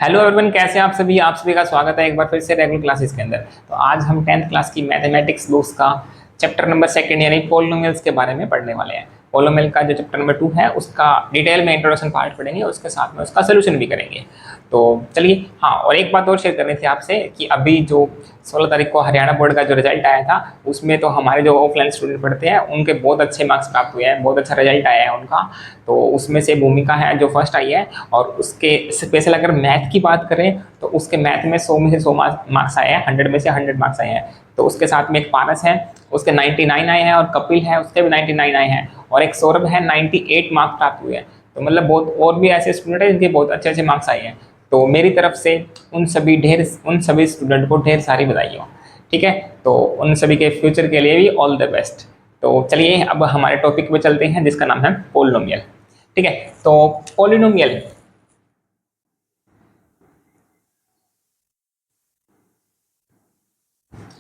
Hello everyone, कैसे हैं आप सभी। आप सभी का स्वागत है एक बार फिर से रेगुलर क्लासेस के अंदर। तो आज हम 10th क्लास की मैथमेटिक्स बुक्स का चैप्टर नंबर 2 यानी पोलिनोमियल्स के बारे में पढ़ने वाले हैं। पोलिनोमियल का जो चैप्टर नंबर 2 है उसका डिटेल में इंट्रोडक्शन पार्ट पढ़ेंगे, उसके साथ में उसका सोल्यूशन भी करेंगे। तो चलिए, हाँ, और एक बात और शेयर करनी थी आपसे कि अभी जो 16 तारीख को हरियाणा बोर्ड का जो रिजल्ट आया था उसमें तो हमारे जो ऑफलाइन स्टूडेंट पढ़ते हैं उनके बहुत अच्छे मार्क्स प्राप्त हुए हैं, बहुत अच्छा रिजल्ट आया है उनका। तो उसमें से भूमिका है जो फर्स्ट आई है, और उसके स्पेशल अगर मैथ की बात करें तो उसके मैथ में 100 में से 100 मार्क्स आए हैं, 100 में से 100 मार्क्स आए हैं। तो उसके साथ में एक पारस है, उसके 99 आए हैं, और कपिल है उसके भी 99 आए हैं, और एक सौरभ है 98 मार्क्स प्राप्त हुए हैं। तो मतलब बहुत और भी ऐसे स्टूडेंट हैं जिनके बहुत अच्छे अच्छे मार्क्स आए हैं। तो मेरी तरफ से उन सभी स्टूडेंट को ढेर सारी बधाई हो। ठीक है, तो उन सभी के फ्यूचर के लिए भी ऑल द बेस्ट। तो चलिए अब हमारे टॉपिक पे चलते हैं जिसका नाम है पोलिनोमियल। ठीक है, तो पोलिनोमियल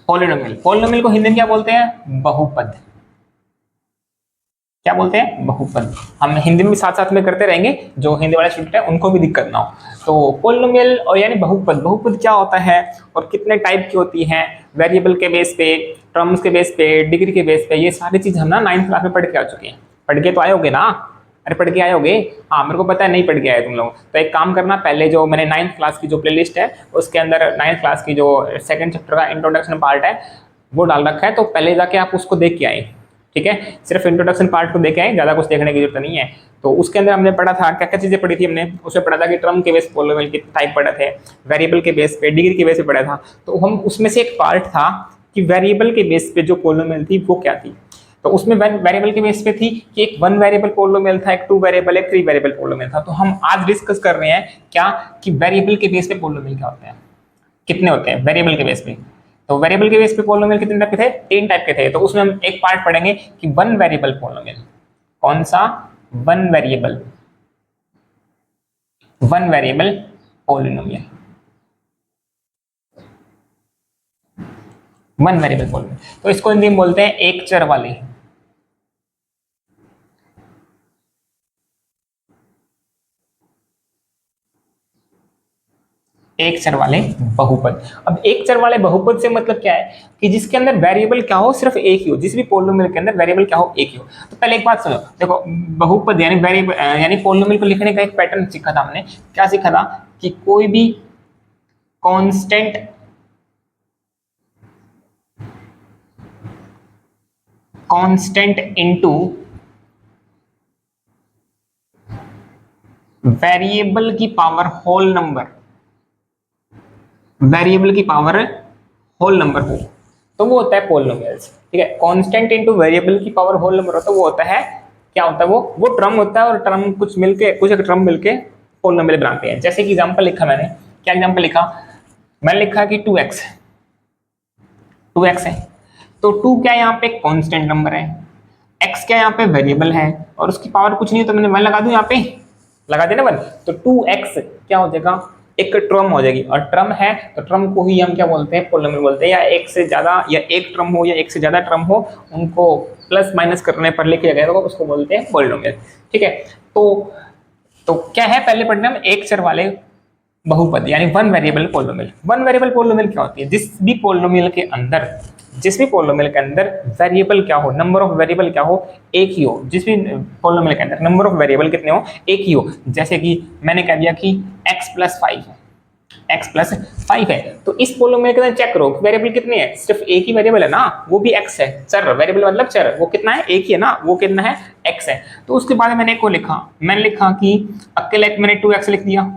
पोलिनोमियल पोलिनोमियल को हिंदी में क्या बोलते हैं? बहुपद। क्या बोलते हैं? बहुपद। हम हिंदी में भी साथ साथ में करते रहेंगे, जो हिंदी वाले स्टूडेंट है उनको भी दिक्कत ना हो। तो पोलिनोमियल और यानी बहुपद, बहुपद क्या होता है और कितने टाइप की होती है, वेरिएबल के बेस पे, टर्म्स के बेस पे, डिग्री के बेस पे, ये सारी चीज हम ना 9th क्लास में पढ़ के आ चुके हैं। पढ़ के तो आए होगे ना? अरे पढ़ के आए होगे। हाँ, मेरे को पता है नहीं पढ़ के आए तुम लोग। तो एक काम करना, पहले जो मैंने 9th क्लास की जो प्लेलिस्ट है उसके अंदर 9th क्लास की जो सेकंड चैप्टर का इंट्रोडक्शन पार्ट है वो डाल रखा है, तो पहले जाके आप उसको देख के आए। ठीक है, सिर्फ इंट्रोडक्शन पार्ट को देखे आए, ज्यादा कुछ देखने की जरूरत नहीं है। तो उसके अंदर हमने पढ़ा था क्या क्या चीजें पढ़ी थी हमने। उसमें पढ़ा था कि टर्म के बेस पे पोलिनोमियल के टाइप पढ़े थे, वेरिएबल के बेस पे, डिग्री के बेस पे पढ़ा था। तो हम उसमें से एक पार्ट था कि वेरिएबल के बेस पे जो पोलिनोमियल थी वो क्या थी। तो उसमें वेरिएबल के बेस पे थी कि एक 1 वेरिएबल पोलिनोमियल था, एक 2 वेरिएबल, एक 3 वेरिएबल पोलिनोमियल था। तो हम आज डिस्कस कर रहे हैं क्या कि वेरिएबल के बेस पे पोलिनोमियल क्या होते हैं, कितने होते हैं वेरिएबल के बेस पे। तो वेरिएबल के बेस पे पोलिनोमियल कितने टाइप के थे? 3 टाइप के थे। तो उसमें हम एक पार्ट पढ़ेंगे कि 1 वेरिएबल पोलिनोमियल। कौन सा? 1 variable, 1 variable polynomial, 1 variable polynomial. तो इसको हिंदी में बोलते हैं एक चर वाले। एक चर वाले बहुपद। अब एक चर वाले बहुपद से मतलब क्या है कि जिसके अंदर वेरिएबल क्या हो, सिर्फ एक ही हो। जिस भी पोलिनोमियल के अंदर वेरिएबल क्या हो, एक ही हो। तो पहले एक बात सुनो, देखो बहुपद यानी वेरिएबल यानी पोलिनोमियल को लिखने का एक पैटर्न सीखा था हमने। क्या सीखा था कि कोई भी कांस्टेंट इनटू वेरिएबल की पावर होल नंबर, वेरिएबल की पावर होल नंबर हो तो वो होता है पोलिनोमियल्स। ठीक है, कांस्टेंट इनटू वेरिएबल की पावर होल नंबर होता है वो होता है, क्या होता है वो टर्म होता है। और टर्म कुछ मिलके, कुछ एक टर्म मिलके पोलिनोमियल बनाते हैं। जैसे कि एग्जांपल लिखा मैंने, क्या एग्जांपल लिखा? मैंने लिखा कि 2x, 2x है। तो 2 क्या यहाँ पे कांस्टेंट नंबर है, x क्या यहाँ पे वेरिएबल है, और उसकी पावर कुछ नहीं है तो मैंने 1 लगा दूं, यहाँ पे लगा देना 1। तो 2x क्या हो जाएगा? एक टर्म हो जाएगी, और टर्म है तो टर्म को ही हम क्या बोलते हैं? पोलिनोमियल बोलते हैं। या एक से ज्यादा, या एक टर्म हो या एक से ज्यादा टर्म हो, उनको प्लस माइनस करने पर लेके जाएगा तो उसको बोलते हैं पोलिनोमियल। ठीक है, तो क्या है पहले पढ़ने में एक चर वाले बहुपद यानी 1 वेरिएबल पोलिनोमियल। 1 वेरिएबल पोलिनोमियल क्या होती है? जिस भी पोलिनोमियल के अंदर वेरिएबल क्या हो, नंबर ऑफ वेरिएबल क्या हो, एक ही हो। जिस भी पोलिनोमियल के अंदर नंबर ऑफ वेरिएबल कितने हो, एक ही हो। जैसे कि मैंने कह दिया कि x प्लस 5 है, x प्लस 5 है। तो इस पोलिनोमियल के अंदर चेक करो वेरिएबल कितने हैं। सिर्फ एक ही वेरिएबल है ना, वो भी x है। चर, वेरिएबल मतलब चर, वो कितना है? एक ही है ना, वो कितना है? x है। तो उसके बाद मैंने एक को लिखा, मैंने लिखा कि अकेला मैंने 2x लिख दिया।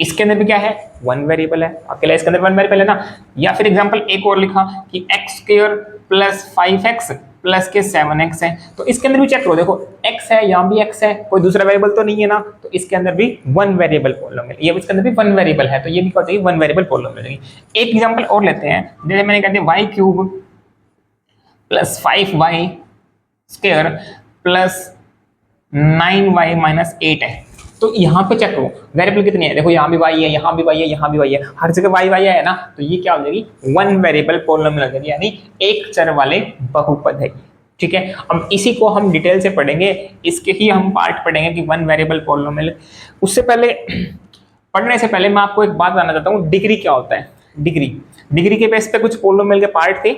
इसके अंदर भी क्या है? 1 वेरिएबल है, अकेला इसके अंदर 1 वेरिएबल है ना। या फिर एग्जांपल एक और लिखा कि x square plus 5x plus के 7x है। तो इसके अंदर भी चेक करो, देखो x है, यहाँ भी x है, कोई दूसरा वेरिएबल तो नहीं है ना। तो इसके अंदर भी 1 वेरिएबल पोलिनोमियल, ये भी इसके अंदर भी 1 वेरिएबल है, तो ये भी क्या हो जाएगी? 1 वेरिएबल पोलिनोमियल। एक एग्जांपल और लेते हैं, जैसे मैंने कह दिया y cube plus 5y square plus 9y minus 8 है। तो यहाँ पे चेक करो वेरिएबल कितने हैं। देखो यहाँ भी y है, यहाँ भी y है, यहाँ भी y है, हर जगह y है ना। तो ये क्या हो जाएगी? 1 वेरिएबल पोलिनोमियल हो जाएगी, यानी एक चर वाले बहुपद है। ठीक है, अब इसी को हम डिटेल से पढ़ेंगे, इसके ही हम पार्ट पढ़ेंगे कि 1 वेरिएबल पोलिनोमियल। उससे पहले पढ़ने से पहले मैं आपको एक बात बताना चाहता हूँ, डिग्री क्या होता है। डिग्री के बेस पे कुछ पोलिनोमियल के पार्ट थे,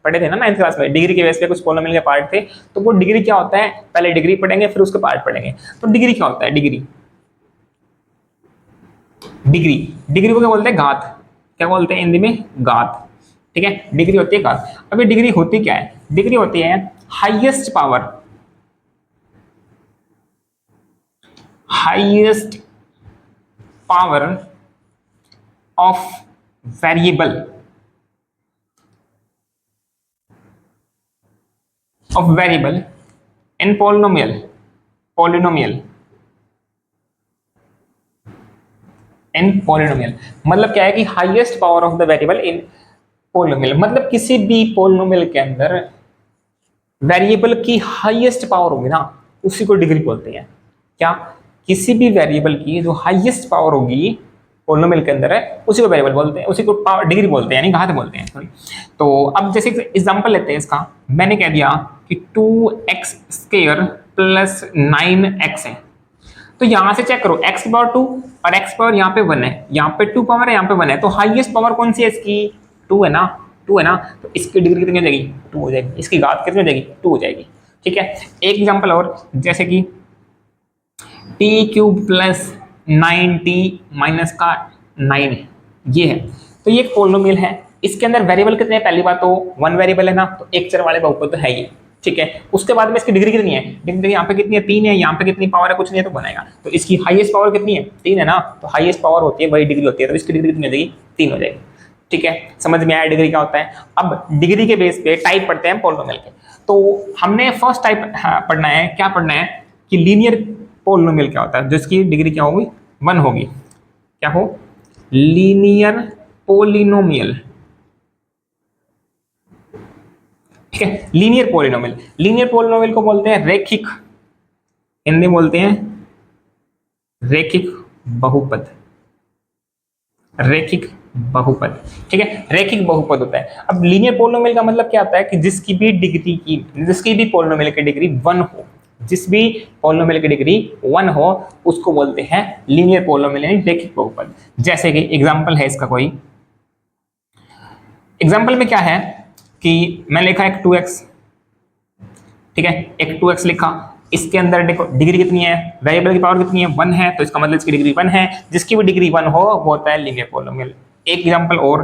पढ़े थे ना 9th क्लास में, डिग्री के बेस पे कुछ पोलिनोमियल के पार्ट थे। तो वो डिग्री क्या होता है, पहले डिग्री पढ़ेंगे फिर उसके पार्ट पढ़ेंगे। तो डिग्री क्या होता है, डिग्री को क्या बोलते हैं, घात। क्या बोलते हैं हिंदी में, घात। ठीक है, डिग्री होती है घात। अब ये डिग्री होती क्या है, डिग्री होती है highest power of variable in polynomial. मतलब क्या है कि highest power of the variable in polynomial, मतलब किसी भी पोलिनोमियल के अंदर वेरिएबल की हाईएस्ट पावर होगी ना, उसी को डिग्री बोलते हैं। क्या, किसी भी वेरिएबल की जो हाईएस्ट पावर होगी पोलिनोमियल के अंदर है, उसी को वेरिएबल बोलते हैं, उसी को पावर डिग्री बोलते हैं, यानी घात बोलते हैं, सॉरी। तो अब जैसे एग्जांपल लेते हैं इसका, मैंने कह दिया कि 2x² प्लस 9x है। तो यहां से चेक करो, x की पावर 2 और x पावर यहाँ पे 1 है, यहाँ पे 2 पावर है, यहाँ पे 1 है, तो हाईएस्ट पावर कौन सी है इसकी, 2 है ना, 2 है ना। तो इसकी डिग्री कितनी हो जाएगी, 2 हो जाएगी। इसकी घात कितनी हो जाएगी, 2 हो जाएगी। ठीक है, एक एग्जांपल और, जैसे कि t³ प्लस 9t माइनस का 9 ये है। तो ये एक पोलिनोमियल है, इसके अंदर वेरिएबल कितने हैं, पहली बात तो 1 वेरिएबल है ना, तो एक चर वाले बहुपद तो है ही। ठीक है, उसके बाद में इसकी डिग्री कितनी है, डिग्री यहाँ पे कितनी है, 3 है, यहाँ पे कितनी पावर है, कुछ नहीं है, तो बनाएगा। तो इसकी हाईएस्ट पावर कितनी है, 3 है ना, तो हाईएस्ट पावर होती है वही डिग्री होती है, तो इसकी डिग्री कितनी हो जाएगी, 3 हो जाएगी। ठीक है, समझ में आया डिग्री क्या होता है। अब डिग्री के बेस पे टाइप पढ़ते हैं पोलिनोमियल के। तो हमने फर्स्ट टाइप पढ़ना है, क्या पढ़ना है कि लीनियर पोलिनोमियल क्या होता है, जिसकी डिग्री क्या होगी, 1 होगी। क्या हो, लीनियर पोलिनोमियल। ठीक है, लीनियर पोलिनोमियल को बोलते हैं रेखिक, हिंदी बोलते हैं रेखिक बहुपद। ठीक है, रेखिक बहुपद होता है। अब लीनियर पोलिनोमियल का मतलब क्या होता है कि जिसकी भी पोलिनोमियल की डिग्री 1 हो, जिस भी पोलिनोमियल की डिग्री 1 हो, उसको बोलते हैं लीनियर पोलिनोमियल यानी रेखिक बहुपद। जैसे कि एग्जांपल है इसका, कोई एग्जांपल में क्या है कि मैं लिखा एक 2x, ठीक है, एक 2x लिखा, इसके अंदर देखो डिग्री कितनी है, वेरिएबल की पावर कितनी है, 1 है, तो इसका मतलब इसकी डिग्री 1 है। जिसकी भी डिग्री 1 हो वो होता है लीनियर पोलिनोमियल। एक एग्जांपल और,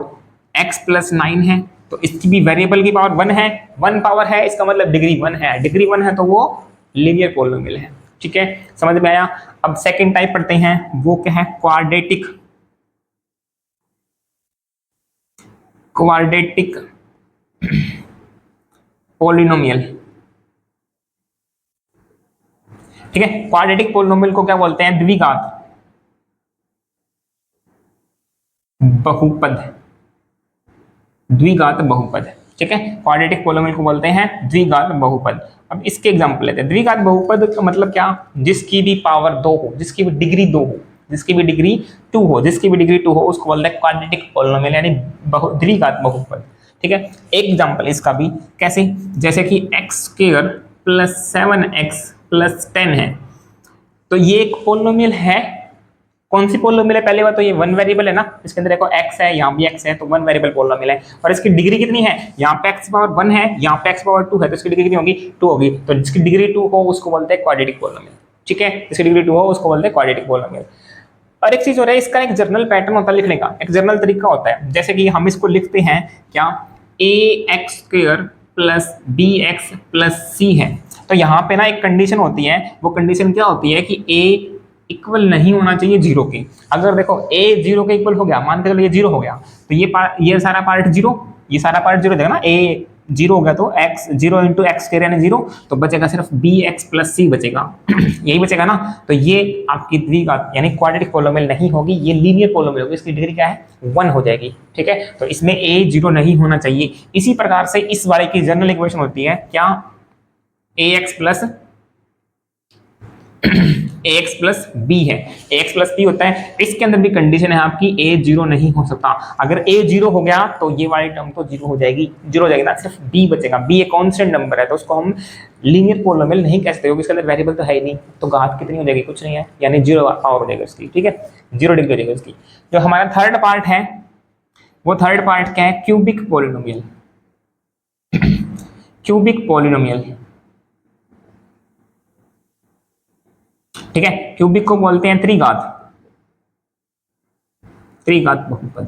x प्लस 9 है, तो इसकी भी वेरिएबल की पावर 1 है, 1 पावर है, इसका मतलब डिग्री 1 है, डिग्री 1 है तो वो लीनियर पोलिनोमियल है। ठीक है, समझ में आया। अब सेकंड टाइप पढ़ते हैं, वो क्या है, क्वाड्रेटिक पोलिनोमियल। ठीक है, क्वाड्रेटिक पोलिनोमियल को क्या बोलते हैं, द्विघात बहुपद। ठीक है, क्वाड्रेटिक पोलिनोमियल को बोलते हैं द्विघात बहुपद। अब इसके एग्जांपल लेते हैं। द्विघात बहुपद का मतलब क्या, जिसकी भी पावर 2 हो, जिसकी भी डिग्री 2 हो, जिसकी भी डिग्री 2 हो, उसको बोलते हैं क्वाड्रेटिक पोलिनोमियल यानी द्विघात बहुपद। ठीक है, एक एग्जांपल इसका भी कैसे, जैसे कि x² प्लस 7x प्लस 10 है, तो ये एक पोलिनोमियल है। कौन सी पोलिनोमियल है, पहले बात तो ये 1 वेरिएबल है ना, इसके अंदर देखो x है, यहाँ भी x है, तो 1 वेरिएबल पोलिनोमियल है। और इसकी डिग्री कितनी है, यहाँ पे x पावर 1 है, यहाँ पे x पावर 2 है, तो इसकी डिग्री कितनी होगी, 2 होगी। तो जिसकी डिग्री 2 हो उसको बोलते हैं क्वाड्रेटिक पोलिनोमियल। ठीक है, जिसकी डिग्री 2 हो उसको बोलते हैं क्वाड्रेटिक पोलिनोमियल। और एक चीज हो रहा है, इसका एक जर्नल पैटर्न होता है लिखने का, एक जर्नल तरीका होता है। जैसे कि हम इसको लिखते हैं क्या, ax² plus bx plus c है, तो यहाँ पे ना एक कंडीशन होती है, वो कंडीशन क्या होती है कि a इक्वल नहीं होना चाहिए 0 के। अगर देखो a 0 के इक्वल हो गया, मान के चलो ये 0 हो गया, तो ये सारा पार्ट 0, ये सारा पार्ट 0 देगा ना, a 0 हो गया तो x 0 इंटू एक्स के यानी 0, तो बचेगा सिर्फ bx प्लस c बचेगा यही बचेगा ना। तो ये आपकी द्विघात यानी क्वाड्रेटिक पोलिनोमियल नहीं होगी, ये लीनियर पोलिनोमियल होगी। इसकी डिग्री क्या है, 1 हो जाएगी। ठीक है, तो इसमें a 0 नहीं होना चाहिए। इसी प्रकार से इस वाले की जनरल इक्वेशन होती है क्या, ax plus ax plus B है, ax प्लस बी होता है। इसके अंदर भी कंडीशन है आपकी a जीरो नहीं हो सकता। अगर a जीरो हो गया तो ये वाली टर्म तो जीरो हो जाएगी, जीरो हो जाएगी ना, सिर्फ b बचेगा। b एक कांस्टेंट नंबर है तो उसको हम लीनियर पॉलिनोमियल नहीं कह सकते क्योंकि इसके अंदर वेरिएबल तो है ही नहीं, तो घात कितनी हो जाएगी, कुछ नहीं है, यानी जीरो पावर हो जाएगी उसकी, ठीक है, 0 डिग्री हो जाएगी उसकी। जो हमारा थर्ड पार्ट है वो थर्ड पार्ट क्या है, क्यूबिक पॉलिनोमियल। क्यूबिक पॉलिनोमियल, ठीक है, क्यूबिक को बोलते हैं त्रिघात, त्रिघात बहुपद,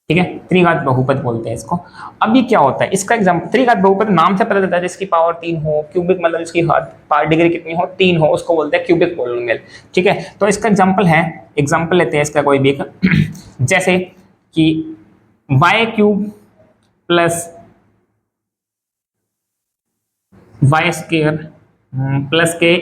ठीक है, त्रिघात बहुपद बोलते हैं इसको। अब ये क्या होता है, इसका एग्जांपल, त्रिघात बहुपद नाम से पता चलता है जिसकी पावर 3 हो, क्यूबिक मतलब इसकी डिग्री कितनी हो, 3 हो, उसको बोलते हैं क्यूबिक पॉलिनोमियल, ठीक है। तो इसका एग्जांपल है, एग्जांपल लेते हैं इसका कोई भी एक, जैसे कि y cube plus Y square plus के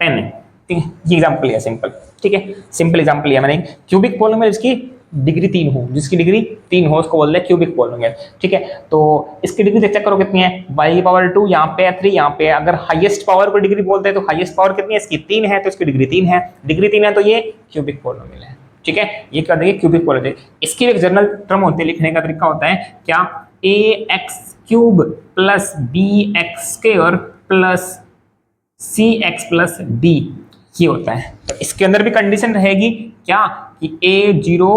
10 है, ठीक है, ये एग्जांपल है सिंपल, ठीक है, सिंपल एग्जांपल लिया मैंने। क्यूबिक पॉलिनोमियल इसकी डिग्री 3 हो, जिसकी डिग्री 3 हो उसको बोलते हैं क्यूबिक पॉलिनोमियल, ठीक है। तो इसकी डिग्री चेक करो कितनी है, y की पावर 2 यहाँ पे है, 3 यहाँ पे है। अगर हाईएस्ट पावर को डिग्री बोलते हैं तो हाईएस्ट पावर कितनी है इसकी, 3 है, तो इसकी डिग्री 3 है, डिग्री 3 है तो ये क्यूबिक पॉलिनोमियल है, ठीक है। ये क्या देखिए क्यूबिक पॉलिनोमियल, इसकी एक जनरल टर्म होती है, लिखने का तरीका होता है क्या, ax cube plus bx square plus cx plus d, ये होता है। तो इसके अंदर भी कंडीशन रहेगी क्या कि a जीरो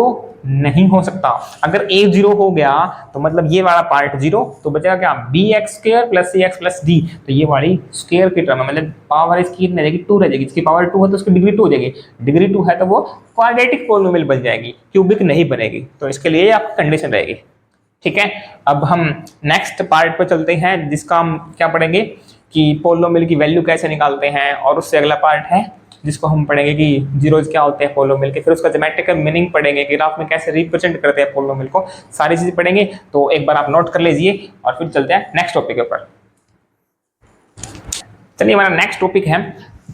नहीं हो सकता। अगर a जीरो हो गया तो मतलब ये वाला पार्ट जीरो, तो बचेगा क्या, bx square plus cx plus d, तो ये वाली स्क्वायर की टर्म है, मतलब पावर इसकी कितनी रहेगी, 2 रह जाएगी। इसकी पावर 2 है तो उसकी डिग्री 2 हो जाएगी, डिग्री 2 है तो वो क्वाड्रेटिक पॉलिनोमियल बन जाएगी, क्यूबिक नहीं बनेगी। तो इसके लिए आपकी कंडीशन रहेगी, ठीक है। अब हम नेक्स्ट पार्ट पर चलते हैं जिसका हम क्या पढ़ेंगे कि पॉलिनोमियल की वैल्यू कैसे निकालते हैं, और उससे अगला पार्ट है जिसको हम पढ़ेंगे कि जीरोज क्या होते हैं पॉलिनोमियल के, फिर उसका ज्योमेट्रिकल मीनिंग पढ़ेंगे, ग्राफ में कैसे रिप्रेजेंट करते हैं पॉलिनोमियल को, सारी चीजें पढ़ेंगे। तो एक बार आप नोट कर लीजिए और फिर चलते हैं नेक्स्ट टॉपिक के ऊपर। चलिए, हमारा नेक्स्ट टॉपिक है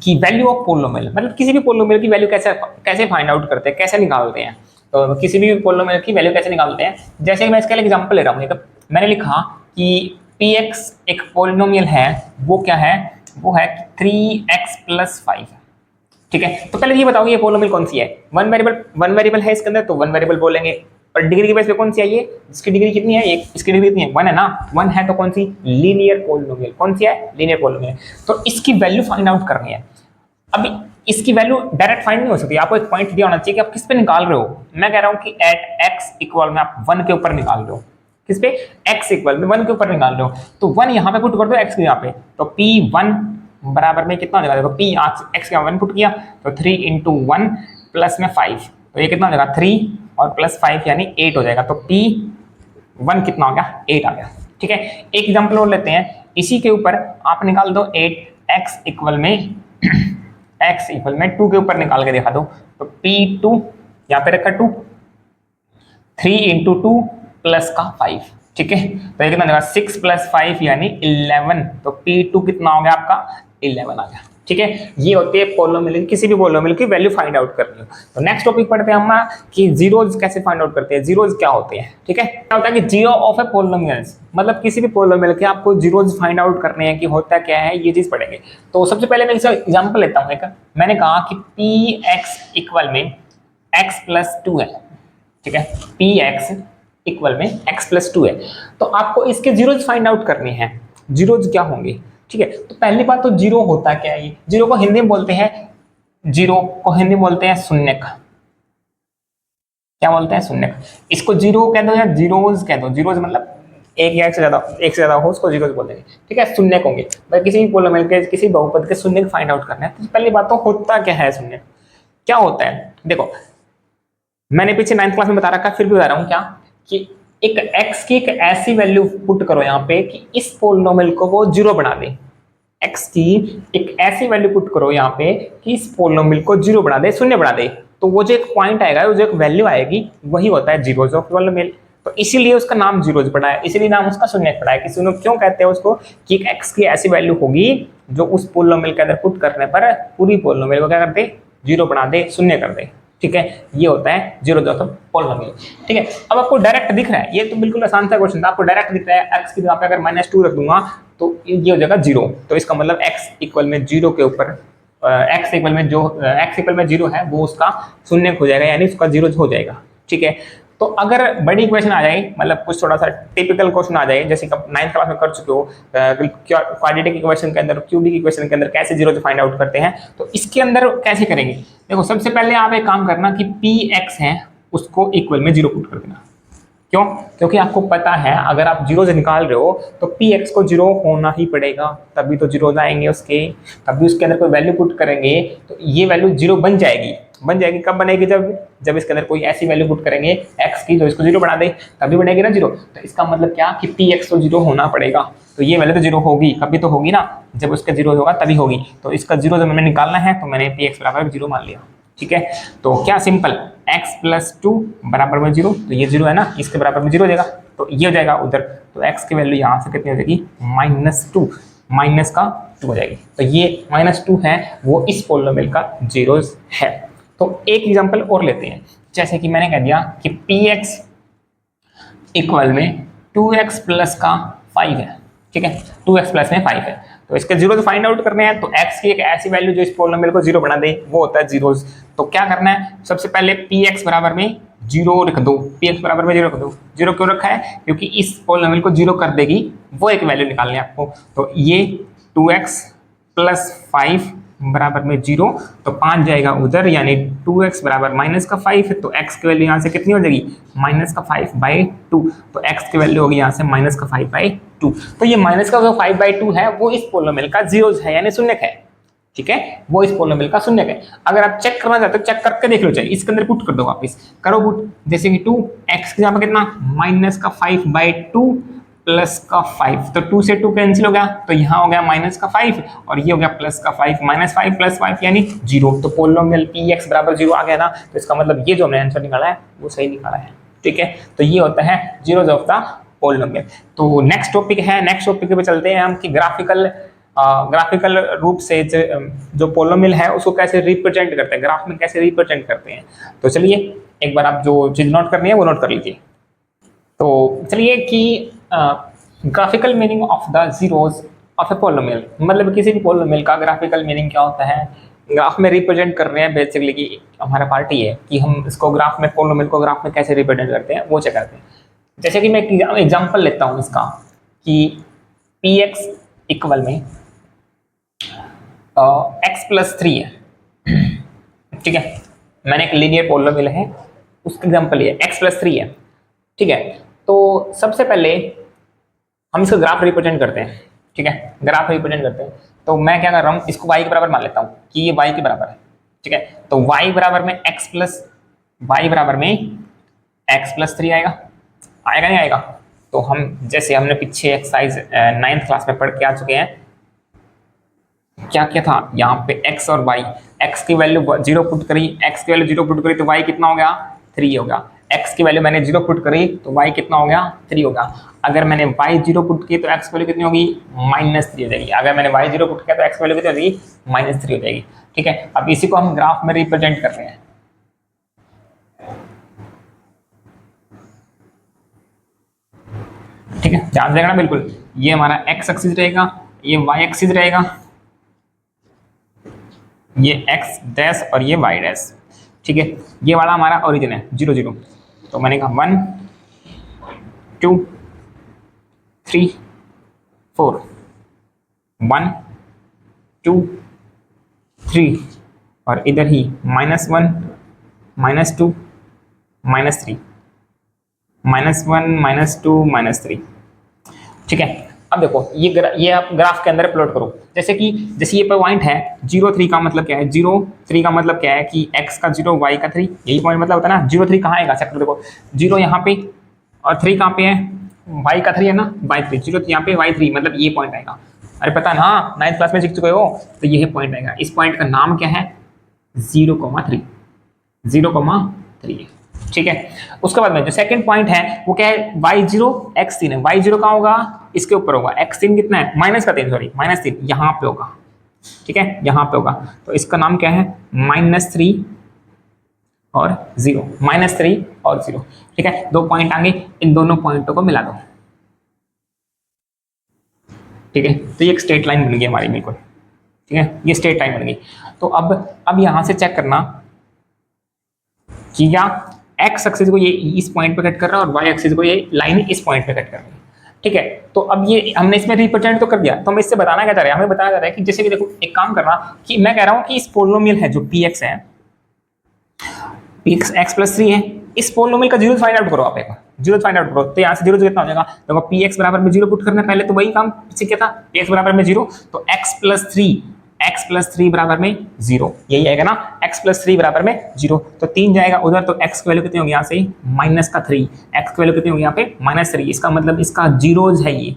कि वैल्यू ऑफ पॉलिनोमियल, मतलब किसी भी पॉलिनोमियल की वैल्यू कैसे फाइंड आउट करते हैं, कैसे निकालते हैं। तो किसी भी पॉलिनोमियल की वैल्यू कैसे निकालते हैं, जैसे मैं इसका एग्जांपल ले रहा हूँ, मैंने लिखा कि px एक पॉलिनोमियल है, वो क्या है, वो है 3x प्लस 5, ठीक है। तो पहले ये बताओ ये पॉलिनोमियल कौन सी है, वन वेरिएबल है इसके अंदर, तो वन वेरिएबल बोलेंगे। और डिग्री के बेस पे कौन सी है ये, जिसकी डिग्री कितनी है, एक इसकी डिग्री कितनी है, 1 है ना, 1 है तो कौन सी, लीनियर पॉलिनोमियल, कौन सी है, लीनियर पॉलिनोमियल। तो इसकी वैल्यू फाइंड आउट करनी है। अब इसकी वैल्यू डायरेक्ट फाइंड नहीं हो सकती, आपको एक पॉइंट दिया होना चाहिए कि आप किस पे निकाल रहे हो। मैं कह रहा हूं कि एट x इक्वल में आप 1 के ऊपर निकाल रहे हो, किस पे, x इक्वल में 1 के ऊपर निकाल रहे हो, तो 1 यहां पे पुट कर दो x के यहाँ पे, तो p1 बराबर में कितना हो जाएगा, देखो p x का 1 पुट किया तो 3 into 1 प्लस में 5, तो ये कितना हो जाएगा, 3 और प्लस 5 यानी 8 हो जाएगा। तो p1 कितना हो गया, 8 आ गया, ठीक है। एक एग्जांपल और लेते हैं, इसी के ऊपर आप निकाल दो 8x इक्वल में x इक्वल में 2 के ऊपर निकाल के दिखा दो, तो p2 यहाँ पे रखा 2, 3 into 2 प्लस का 5, ठीक है। तो ये कितना देगा, 6 प्लस 5 यानी 11, तो p2 कितना हो गया आपका, 11 आ गया, ठीक है। ये होती है पॉलिनोमियल, किसी भी पॉलिनोमियल की वैल्यू फाइंड आउट करनी हो। तो नेक्स्ट टॉपिक पढ़ते हैं हम कि जीरोज कैसे फाइंड आउट करते हैं, जीरोज क्या होते हैं, ठीक है। क्या होता है कि जीरो ऑफ ए पॉलिनोमियल्स, मतलब किसी भी पॉलिनोमियल के आपको जीरोज फाइंड आउट करने हैं कि होता क्या है, ये चीज पढ़ेंगे। तो सबसे पहले मैं इसका एग्जांपल लेता हूं, एक मैंने कहा कि px इक्वल में x प्लस 2 है, ठीक है, px इक्वल में x प्लस 2 है, तो आपको इसके जीरोज फाइंड आउट करने हैं। जीरोज क्या होंगे, ठीक है। तो पहली बात तो जीरो होता क्या है, ये जीरो को हिंदी में बोलते हैं, जीरो को हिंदी में बोलते हैं शून्यक, क्या बोलते हैं, शून्यक। इसको जीरो कह दो या जीरोज कह दो, जीरोज मतलब एक या एक से ज्यादा हो उसको जीरोज बोल देंगे, ठीक है। शून्यक होंगे भाई, किसी भी पॉलिनोमियल के किसी बहुपद के शून्यक फाइंड आउट करना है। तो पहली बात तो होता क्या है शून्यक, क्या होता है, देखो मैंने पीछे 9th क्लास में बता रखा, फिर भी बता रहा हूँ क्या, कि एक x की एक ऐसी वैल्यू पुट करो यहाँ पे कि इस पॉलिनोमियल को वो जीरो बना दे, x की एक ऐसी वैल्यू पुट करो यहाँ पे कि इस पॉलिनोमियल को जीरो बना दे, शून्य बना दे, तो वो जो एक पॉइंट आएगा, वो जो एक वैल्यू आएगी, वही होता है जीरोज ऑफ पॉलिनोमियल। तो इसीलिए उसका नाम जीरोज पड़ा है, इसीलिए नाम उसका शून्यक पड़ा है। किसी ने क्यों कहते हैं उसको, कि एक x की ऐसी वैल्यू होगी जो उस पॉलिनोमियल के अंदर पुट करने पर पूरी पॉलिनोमियल को क्या करते, जीरो बना दे, शून्य कर दे, ठीक है। ये होता है जीरोज ऑफ पॉलिनोमियल, ठीक है। अब आपको डायरेक्ट दिख रहा है, ये तो बिल्कुल आसान सा क्वेश्चन था, आपको डायरेक्ट दिख रहा है x की जगह पे अगर -2 रख दूंगा तो ये हो जाएगा 0। तो इसका मतलब x इक्वल में 0 के ऊपर x इक्वल में जो x इक्वल में 0 है वो उसका शून्य हो जाएगा, यानी उसका 0 हो जाएगा। ठीक है, तो अगर बड़ी इक्वेशन आ जाए, मतलब कुछ थोड़ा सा टिपिकल क्वेश्चन आ जाए, जैसे कि 9th क्लास में कर चुके हो, क्वाड्रेटिक इक्वेशन के अंदर, क्यूबिक इक्वेशन के अंदर कैसे जीरो फाइंड आउट करते हैं, तो इसके अंदर कैसे करेंगे। देखो सबसे पहले आप एक काम करना कि पी एक्स है उसको इक्वल में 0 पुट कर देना। क्यों? क्योंकि आपको पता है अगर आप जीरो से निकाल रहे हो तो पी एक्स को 0 होना ही पड़ेगा, तभी तो 0 आएंगे उसके, तभी उसके अंदर कोई वैल्यू पुट करेंगे तो ये वैल्यू 0 बन जाएगी। बन जाएगी कब बनेगी? जब इसके अंदर कोई ऐसी वैल्यू पुट करेंगे x की जो इसको 0 बना दे, तभी बनेगी ना 0। तो इसका मतलब क्या कि पी एक्स को 0 होना पड़ेगा, तो ये वैल्यू तो 0 होगी, कभी तो होगी ना, जब उसका 0 होगा तभी होगी। तो इसका 0 जब मैंने निकालना है तो मैंने पी एक्स बराबर 0 मान लिया। ठीक है, तो क्या सिंपल x प्लस 2 बराबर में 0, तो ये 0 है ना, इसके बराबर में 0 हो जाएगा, तो ये हो जाएगा उधर, तो x की वैल्यू यहाँ से कितनी हो जाएगी? -2, माइनस का 2 हो जाएगी। तो ये -2 है वो इस पोलिनोमियल का जीरोस है। तो एक एग्जांपल और लेते हैं, जैसे कि मैंने कह दिया कि px इक्वल में 2x प्लस का 5 है। ठीक है, 2x प्लस में 5 है, तो इसके जीरो फाइंड आउट करने हैं, तो x की एक ऐसी वैल्यू जो इस पोलिनोमियल को 0 बना दे वो होता है जीरोस। तो क्या करना है, सबसे पहले px बराबर में 0 रख दो, px बराबर में 0 रख दो। 0 क्यों रखा है? क्योंकि इस पोलिनोमियल को 0 कर देगी वो एक वैल्यू निकालनी है आपको। तो ये 2x प्लस 5 बराबर में 0, तो 5 जाएगा उधर, यानी 2x बराबर -5 है, तो x की वैल्यू यहाँ से कितनी हो जाएगी? -5/2। तो x की वैल्यू होगी यहाँ से -5/2। तो ये -5/2 है वो इस पोलिनोमियल का जीरोस है, यानी शून्यक है। ठीक है, वो इस पोलिनोमियल का शून्यक है। अगर आप चेक करना चाहते हो चेक करके देख लो, चाहिए इसके अंदर पुट कर दो, वापिस करो पुट, जैसे कि 2x के यहाँ पर कितना -5/2 प्लस का 5, तो 2 से 2 कैंसिल हो गया, तो यहाँ हो गया -5 और ये हो गया +5, -5 + 5 यानी 0। तो पोलिनोमियल px बराबर 0 आ गया ना, तो इसका मतलब ये जो हमने आंसर निकाला है वो सही निकाला है। ठीक है, तो ये होता है जीरोस ऑफ द पोलिनोमियल। तो नेक्स्ट टॉपिक पे चलते हैं हम कि ग्राफिकल रूप से जो पोलिनोमियल है उसको कैसे रिप्रेजेंट करते हैं, ग्राफ में कैसे रिप्रेजेंट करते हैं। तो चलिए एक बार आप जो चीज नोट करनी है वो नोट कर लीजिए। तो चलिए कि graphical meaning of the zeros of A polynomial, मतलब किसी भी पोलिनोमियल का ग्राफिकल मीनिंग क्या होता है, ग्राफ में रिप्रेजेंट कर रहे हैं बेसिकली, कि हमारा पार्टी है कि हम इसको ग्राफ में, पोलिनोमियल को ग्राफ में कैसे रिप्रेजेंट करते हैं वो चेक करते हैं। जैसे कि मैं एक एग्जांपल लेता हूँ इसका कि px इक्वल में x + 3 है। ठीक है, मैंने एक लीनियर पोलिनोमियल है उसका एग्जांपल लिया, x + 3 है। ठीक है, तो सबसे पहले हम इसका ग्राफ रिप्रेजेंट करते हैं। ठीक है, ग्राफ रिप्रेजेंट करते हैं, तो मैं क्या कर रहा हूँ, इसको y के बराबर मान लेता हूँ कि ये y के बराबर है। ठीक है, तो y बराबर में x + 3 आएगा नहीं आएगा? तो हम जैसे हमने पीछे एक्सरसाइज 9th क्लास में पढ़ के आ चुके हैं, क्या क्या था यहाँ पे x और y, x की वैल्यू 0 पुट करी, तो y कितना हो गया? 3 हो गया। x की वैल्यू मैंने 0 पुट करी तो y कितना हो गया? 3 हो गया। अगर मैंने y 0 पुट की तो x वैल्यू कितनी होगी? -3 हो जाएगी। अगर मैंने y 0 पुट किया तो x वैल्यू कितनी हो जाएगी? -3 हो जाएगी। ठीक है, अब इसी को हम ग्राफ में रिप्रेजेंट कर रहे हैं। ठीक है, ध्यान देना बिल्कुल, ये हमारा x एक्सिस रहेगा, ये y एक्सिस रहेगा, ये x डैश और ये y डैश। ठीक है, ये वाला हमारा ओरिजिन है 0 0। तो मैंने कहा 1 2 3 4, 1 2 3 और इधर ही -1 -2 -3, -1 -2 -3। ठीक है, अब देखो ये आप ग्राफ के अंदर प्लॉट करो, जैसे ये पॉइंट है 0 3 का मतलब क्या है? 0 3 का मतलब क्या है कि x का 0 y का 3, यही पॉइंट मतलब होता है ना। 0 3 कहाँ आएगा सेक्टर? देखो 0 यहाँ पे और 3 कहाँ पे है? y का 3 है ना, y3, 0 यहाँ पे y3, मतलब ये पॉइंट आएगा। अरे पता ना, 9th क्लास में सीख चुके हो, तो यही पॉइंट आएगा। इस पॉइंट का नाम क्या है? 0,3 0,3। ठीक है, उसके बाद में जो सेकंड पॉइंट है वो क्या है? y0 x3 है। y0 कहाँ होगा? इसके ऊपर होगा। x3 कितना है? -3 यहाँ पे होगा। ठीक है, यहाँ पे होगा, तो इसका नाम क्या है? -3 और 0, -3 और 0। ठीक है, 2 पॉइंट आगे, इन दोनों पॉइंटों को मिला दो। ठीक है, तो ये एक स्ट्रेट लाइन बन गई हमारी बिल्कुल, ठीक है, ये स्ट्रेट लाइन बन गई। तो अब यहां से चेक करना कि या एक्स एक्सिस को ये इस पॉइंट पे कट कर रहा है और वाई एक्सिस को ये लाइन इस पॉइंट पे कट कर रही है, ठीक है। तो अब ये हमने इसमें रिप्रेजेंट तो कर दिया, तो हम इससे बताना क्या चाह रहे हैं, हमें बताना चाह रहे हैं कि जैसे कि देखो एक काम करना कि मैं कह रहा हूं कि इस पोलिनोमियल है जो पी एक्स है, पी एक्स प्लस 3 है, इस पोलिनोमियल का जीरो फाइंड आउट करो आप, एक बार जीरो फाइंड आउट करो। तो यहाँ से जीरो कितना हो जाएगा, देखो पी एक्स बराबर में जीरो पुट करना है, पहले तो वही काम पीछे क्या था, पी एक्स बराबर में जीरो, तो एक्स प्लस थ्री बराबर में जीरो, यही आएगा ना, एक्स प्लस 3 बराबर में जीरो। तो 3 जाएगा उधर, तो एक्स की वैल्यू कितनी होगी यहाँ से माइनस का 3, एक्स की वैल्यू कितनी होगी यहाँ पे -3। इसका मतलब इसका जीरोज है, ये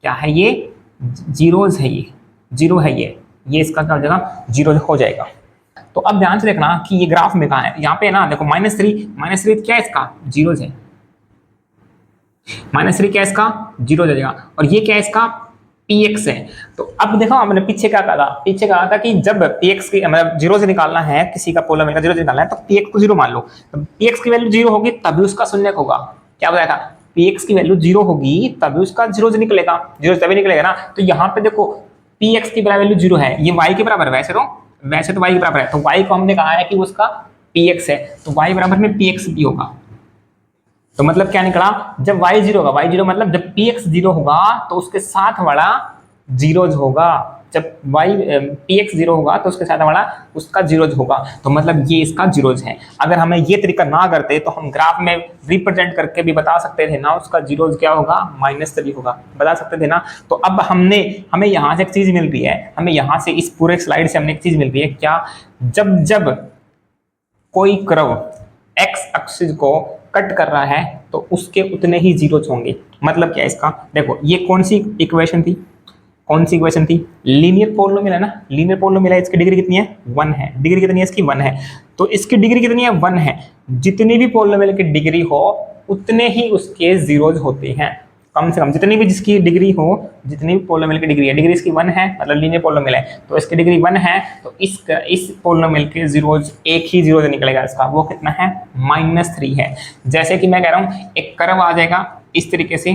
क्या है, ये जीरोज है, ये जीरो है, ये इसका क्या हो जाएगा, जीरो हो जाएगा। तो अब ध्यान से देखना कि ये ग्राफ में कहाँ है, यहाँ पे ना देखो -3 क्या है, इसका जीरोज है, -3 क्या है, इसका जीरो हो जाएगा, और ये क्या है, इसका px है। तो अब देखो हमने पीछे क्या कहा था, पीछे कहा था कि जब px की मतलब जीरो से निकालना है, किसी का पोलर का जीरो से निकालना है, तो px को जीरो मान लो, तो px की वैल्यू जीरो होगी तभी उसका शून्य होगा, क्या बताया था, px की वैल्यू जीरो होगी तभी उसका जीरो से निकलेगा, जीरो से तभी निकलेगा ना। तो यहाँ पे देखो px की वैल्यू जीरो है, ये y के बराबर है, वैसे तो y के बराबर है, तो y को हमने कहा है कि उसका px है, तो y बराबर में px भी होगा। तो मतलब क्या निकला, जब y जीरो होगा, y जीरो मतलब जब px जीरो होगा तो उसके साथ वाला जीरोज होगा, जब px जीरो होगा तो उसके साथ वाला उसका जीरोज होगा, तो मतलब ये इसका जीरोज है। अगर हमें ये तरीका ना करते तो हम ग्राफ में रिप्रेजेंट करके भी बता सकते थे ना, उसका जीरोज क्या होगा, -3 होगा, बता सकते थे ना। तो अब हमें यहाँ से एक चीज मिल रही है, हमें यहाँ से इस पूरे स्लाइड से हमें एक चीज मिल रही है, क्या, जब कोई कर्व एक्स एक्सिस को कट कर रहा है तो उसके उतने ही जीरोज होंगे। मतलब क्या इसका, देखो ये कौन सी इक्वेशन थी, लीनियर पोलिनोमियल है ना, लीनियर पोलिनोमियल है, इसकी डिग्री कितनी है, 1 है, डिग्री कितनी है इसकी, 1 है। तो इसकी डिग्री कितनी है, 1 है। जितनी भी पोलिनोमियल की डिग्री हो उतने ही उसके जीरोज होते हैं, कम से कम जितनी भी जिसकी डिग्री हो, जितनी भी पोलिनोमियल की डिग्री है, डिग्री इसकी 1 है, मतलब लीनियर पोलिनोमियल है, तो इसकी डिग्री 1 है, तो इस पोलिनोमियल के जीरोज एक ही जीरो निकलेगा इसका, वो कितना है, -3 है। जैसे कि मैं कह रहा हूं एक कर्व आ जाएगा इस तरीके से,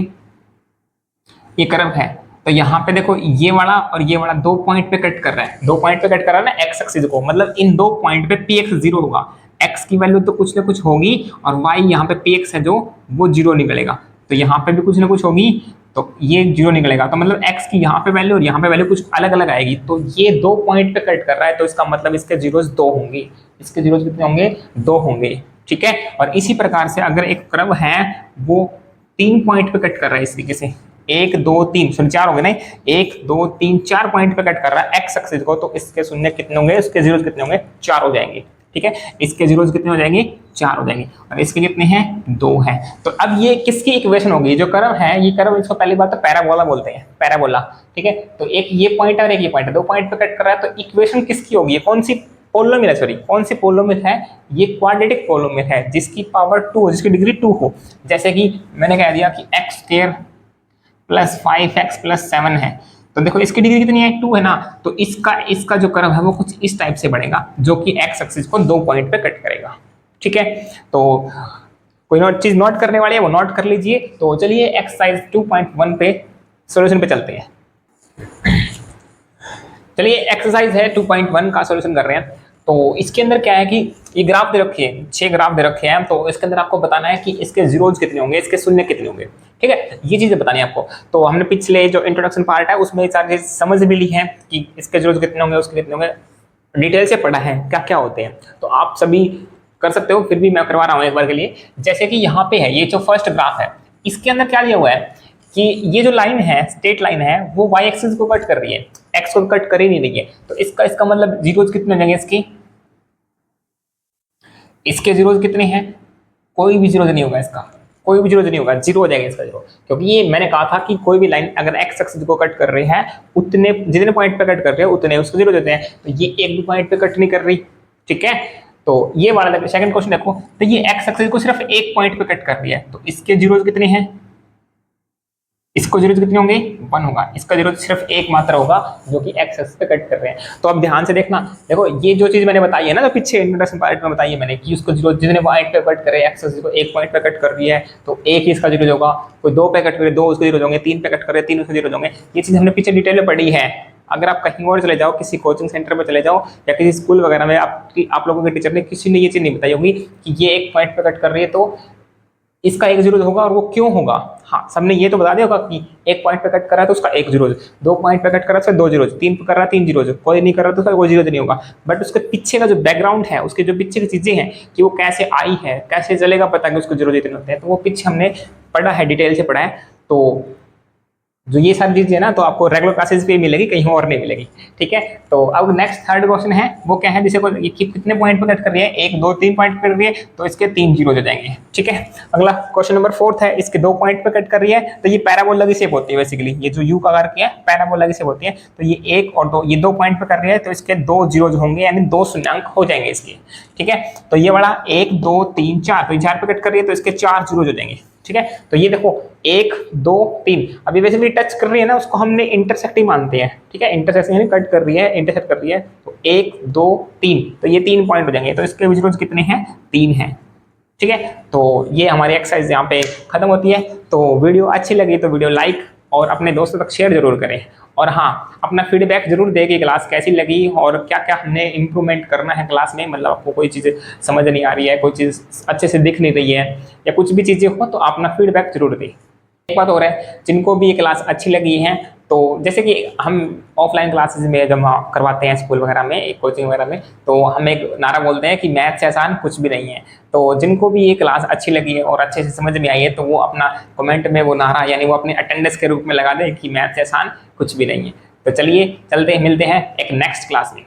ये कर्व है, तो यहाँ पे देखो ये वाला और ये वाला दो पॉइंट पे कट कर रहा है, दो पॉइंट पे कट कर रहा है ना एक्स एक्सिस को, मतलब इन दो पॉइंट पे px जीरो होगा, x की वैल्यू तो कुछ ना कुछ होगी, और y यहाँ पे px है जो वो जीरो निकलेगा, तो यहाँ पे भी कुछ ना कुछ होगी, तो ये जीरो निकलेगा, तो मतलब x की यहाँ पे वैल्यू और यहाँ पे वैल्यू कुछ अलग अलग आएगी, तो ये दो पॉइंट पे कट कर रहा है, तो इसका मतलब इसके जीरोज 2 होंगे, इसके जीरोज कितने होंगे, 2 होंगे, ठीक है। और इसी प्रकार से अगर एक कर्व है वो 3 पॉइंट पे कट कर रहा है इस तरीके से, 1 2 3 शून्य 4 हो गए, नहीं 1 2 3 4 पॉइंट पे कट कर रहा है एक्स एक्सिस को, तो इसके शून्य कितने होंगे, इसके जीरोज कितने होंगे, 4 हो जाएंगे, ठीक है। इसके जीरोज कितने हो जाएंगे, 4 हो जाएंगे, और इसके कितने हैं, 2 हैं। तो अब ये किसकी इक्वेशन होगी, जो कर्व है, ये कर्व, इसको पहली बात तो पैराबोला बोलते हैं, पैराबोला, ठीक है। तो एक ये पॉइंट है और एक ये पॉइंट है, दो पॉइंट पे कट कर रहा है, तो इक्वेशन किसकी होगी, कौन सी पोलिनोमियल है, सॉरी कौन सी पोलिनोमियल है, ये क्वाड्रेटिक पोलिनोमियल है, जिसकी पावर 2, जिसकी डिग्री 2 हो। जैसे कि मैंने कह दिया कि x square plus 5x plus 7 है, तो देखो इसकी डिग्री कितनी है, 2 है ना, तो इसका जो कर्व है वो कुछ इस टाइप से बढ़ेगा, जो कि x एक्सिस को 2 पॉइंट पे कट करेगा, ठीक है। तो कोई चीज नोट करने वाली है वो नोट कर लीजिए। तो चलिए एक्सरसाइज 2.1 पे सॉल्यूशन पे चलते हैं। चलिए एक्सरसाइज है 2.1 का सॉल्यूशन कर रहे हैं। तो इसके अंदर क्या है कि ये ग्राफ दे रखे हैं, 6 ग्राफ दे रखे हैं, तो इसके अंदर आपको बताना है कि इसके जीरोज कितने होंगे, इसके शून्य कितने होंगे, ठीक है, ये चीजें बतानी है आपको। तो हमने पिछले जो इंट्रोडक्शन पार्ट है उसमें सारी चीज समझ भी ली है कि इसके जीरोज कितने होंगे, उसके कितने होंगे, डिटेल से पढ़ा है क्या क्या होते हैं, तो आप सभी कर सकते हो, फिर भी मैं करवा रहा हूँ एक बार के लिए। जैसे कि यहाँ पे है ये जो फर्स्ट ग्राफ है, इसके अंदर क्या दिया हुआ है कि ये जो लाइन है, स्ट्रेट लाइन है, वो y एक्सिस को कट कर रही है, x को कट कर ही नहीं रही है, तो इसका मतलब जीरोज कितने हो जाएंगे, इसके जीरोज कितने हैं, कोई भी जीरो नहीं होगा, इसका कोई भी जीरो नहीं होगा, जीरो हो जाएगा इसका जीरो, क्योंकि ये मैंने कहा था कि कोई भी लाइन अगर x एक्सिस को कट कर रही है, उतने जितने पॉइंट पे कट कर रहे हैं उतने उसको जीरो देते हैं, तो ये एक भी पॉइंट पे कट नहीं कर रही, ठीक है। तो ये वाला सेकंड क्वेश्चन देखो, तो ये x एक्सिस को सिर्फ एक पॉइंट पे कट कर रही है, तो इसके जीरोज कितने हैं, इसको जीरो कितने होंगे 1 होगा, इसका जीरो सिर्फ एक मात्रा होगा जो कि एक्स एक्सिस पे कट कर रहे हैं। तो अब ध्यान से देखना, देखो ये जो चीज मैंने बताई है ना, तो पीछे इंट्रोडक्शन पार्ट में बताई है मैंने कि उसको जीरो जितने पॉइंट पे कट करे एक्स एक्सिस को एक पॉइंट पे कट कर रही है तो एक ही इसका जीरो होगा, कोई 2 पे कट करे 2 उसके जीरो होंगे, 3 पे कट करे 3 उसके जीरो होंगे। ये चीज हमने पीछे डिटेल में पढ़ी है। अगर आप कहीं और चले जाओ, किसी कोचिंग सेंटर में चले जाओ या किसी स्कूल वगैरह में, आप लोगों के टीचर ने किसी ने ये चीज नहीं बताई होगी कि ये एक पॉइंट पे कट कर रही है तो इसका एक जीरो होगा और वो क्यों होगा। हाँ, सबने ये तो बता दिया होगा कि एक पॉइंट पे कट कर रहा है तो उसका एक जीरो, 2 पॉइंट पे कट कर रहा है तो 2 जीरो, 3 पे कर रहा है 3 जीरो, कोई नहीं कर रहा तो उसका कोई जीरो नहीं होगा। बट उसके पीछे का जो बैकग्राउंड है, उसके जो पीछे की चीजें हैं कि वो कैसे आई है, कैसे चलेगा पता कि उसको जीरो जितने होते हैं, तो वो पीछे हमने पढ़ा है, डिटेल से पढ़ा है। तो जो ये सारी चीजें ना तो आपको रेगुलर क्लासेस पे मिलेगी, कहीं और नहीं मिलेगी। ठीक है, तो अब नेक्स्ट थर्ड क्वेश्चन है, वो क्या है, जैसे ये कितने पॉइंट पे कट कर रही है, 1 2 3 पॉइंट पे कर रही है तो इसके 3 जीरो हो जाएंगे। ठीक है, अगला क्वेश्चन नंबर 4 है, इसके 2 पॉइंट पे कट कर रही है तो ये पैराबोला की शेप होती है। बेसिकली ये जो यू का आकार किया है पैराबोला की शेप होती है, तो ये 1 और 2, ये 2 पॉइंट पे कर रही है तो इसके 2 जीरो होंगे, यानी 2 शून्यंक हो जाएंगे इसके। ठीक है, तो ये वाला 1 2 3 4, तो 4 पे कट कर रही है तो इसके 4 जीरो हो जाएंगे। ठीक है, तो ये देखो 1 2 3, अभी बेसिकली टच कर रही है ना, उसको हमने इंटरसेक्टिंग मानते हैं। ठीक है, इंटरसेक्शन यानी कट कर रही है, इंटरसेक्ट कर रही है, तो 1 2 3, तो ये 3 पॉइंट हो जाएंगे, तो इसके जीरो कितने हैं 3 हैं। ठीक है, तो ये हमारी एक्सरसाइज यहाँ पे खत्म होती है। तो वीडियो अच्छी लगी तो वीडियो लाइक और अपने दोस्तों तक शेयर जरूर करें, और हाँ अपना फीडबैक जरूर दें कि क्लास कैसी लगी और क्या क्या हमने इम्प्रूवमेंट करना है क्लास में। मतलब आपको कोई चीज़ समझ नहीं आ रही है, कोई चीज़ अच्छे से दिख नहीं रही है या कुछ भी चीज़ें हो तो अपना फीडबैक जरूर दें। एक बात और है, जिनको भी ये क्लास अच्छी लगी है, तो जैसे कि हम ऑफलाइन क्लासेस में जब करवाते हैं स्कूल वगैरह में, कोचिंग वगैरह में, तो हम एक नारा बोलते हैं कि मैथ से आसान कुछ भी नहीं है। तो जिनको भी ये क्लास अच्छी लगी है और अच्छे से समझ में आई है तो वो अपना कमेंट में वो नारा यानी वो अपने अटेंडेंस के रूप में लगा दें कि मैथ से आसान कुछ भी नहीं है। तो चलिए चलते हैं, मिलते हैं एक नेक्स्ट क्लास में।